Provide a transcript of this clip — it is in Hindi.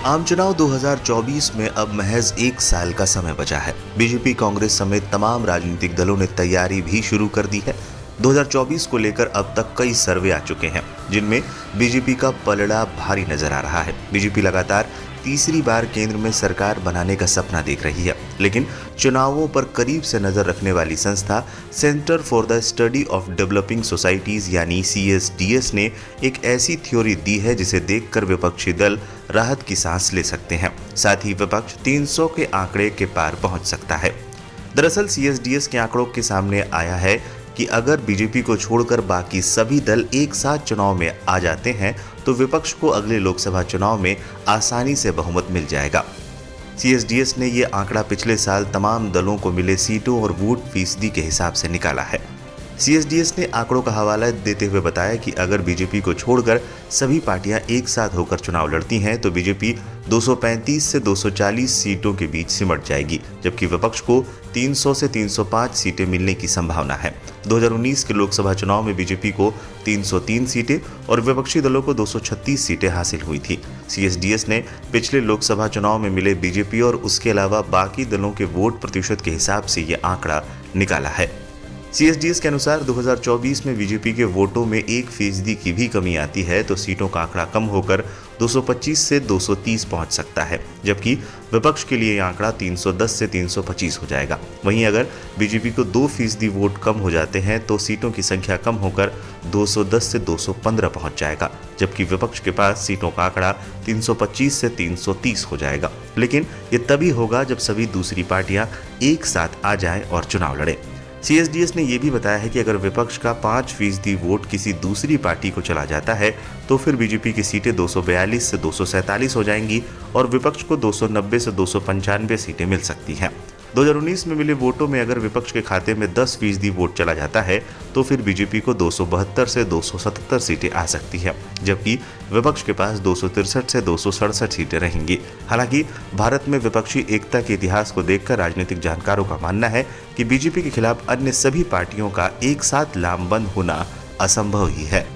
आम चुनाव 2024 में अब महज एक साल का समय बचा है। बीजेपी, कांग्रेस समेत तमाम राजनीतिक दलों ने तैयारी भी शुरू कर दी है। 2024 को लेकर अब तक कई सर्वे आ चुके हैं, जिनमें बीजेपी का पलड़ा भारी नजर आ रहा है। बीजेपी लगातार तीसरी बार केंद्र में सरकार बनाने का सपना देख रही है, लेकिन चुनावों पर करीब से नजर रखने वाली संस्था centre for the study of developing societies यानी CSDS ने एक ऐसी थ्योरी दी है जिसे देखकर विपक्षी दल राहत की सांस ले सकते हैं। साथ ही विपक्ष 300 के आंकड़े के पार पहुंच सकता है। दरअसल CSDS के आंकड़ों के सामने आया है कि अगर बीजेपी को छोड़कर बाकी सभी दल एक साथ चुनाव में आ जाते हैं तो विपक्ष को अगले लोकसभा चुनाव में आसानी से बहुमत मिल जाएगा। CSDS ने ये आंकड़ा पिछले साल तमाम दलों को मिले सीटों और वोट फीसदी के हिसाब से निकाला है। CSDS ने आंकड़ों का हवाला देते हुए बताया कि अगर बीजेपी को छोड़कर सभी पार्टियां एक साथ होकर चुनाव लड़ती हैं तो बीजेपी 235 से 240 सीटों के बीच सिमट जाएगी, जबकि विपक्ष को 300 से 305 सीटें मिलने की संभावना है। 2019 के लोकसभा चुनाव में बीजेपी को 303 सीटें और विपक्षी दलों को 236 सीटें हासिल हुई थी। CSDS ने पिछले लोकसभा चुनाव में मिले बीजेपी और उसके अलावा बाकी दलों के वोट प्रतिशत के हिसाब से ये आंकड़ा निकाला है। CSDS के अनुसार 2024 में बीजेपी के वोटों में 1% की भी कमी आती है तो सीटों का आंकड़ा कम होकर 225 से 230 पहुंच सकता है, जबकि विपक्ष के लिए यह आंकड़ा 310 से 325 हो जाएगा। वहीं अगर बीजेपी को 2% वोट कम हो जाते हैं तो सीटों की संख्या कम होकर 210 से 215 पहुंच जाएगा, जबकि विपक्ष के पास सीटों का आंकड़ा 325 से 330 हो जाएगा। लेकिन ये तभी होगा जब सभी दूसरी पार्टियां एक साथ आ जाएं और चुनाव लड़ें। CSDS ने यह भी बताया है कि अगर विपक्ष का 5% वोट किसी दूसरी पार्टी को चला जाता है तो फिर बीजेपी की सीटें 242 से 247 हो जाएंगी और विपक्ष को 290 से 295 सीटें मिल सकती हैं। 2019 में मिले वोटों में अगर विपक्ष के खाते में 10% वोट चला जाता है तो फिर बीजेपी को 272 से 277 सीटें आ सकती है, जबकि विपक्ष के पास 263 से 267 सीटें रहेंगी। हालांकि भारत में विपक्षी एकता के इतिहास को देखकर राजनीतिक जानकारों का मानना है कि बीजेपी के खिलाफ अन्य सभी पार्टियों का एक साथ लामबंद होना असंभव ही है।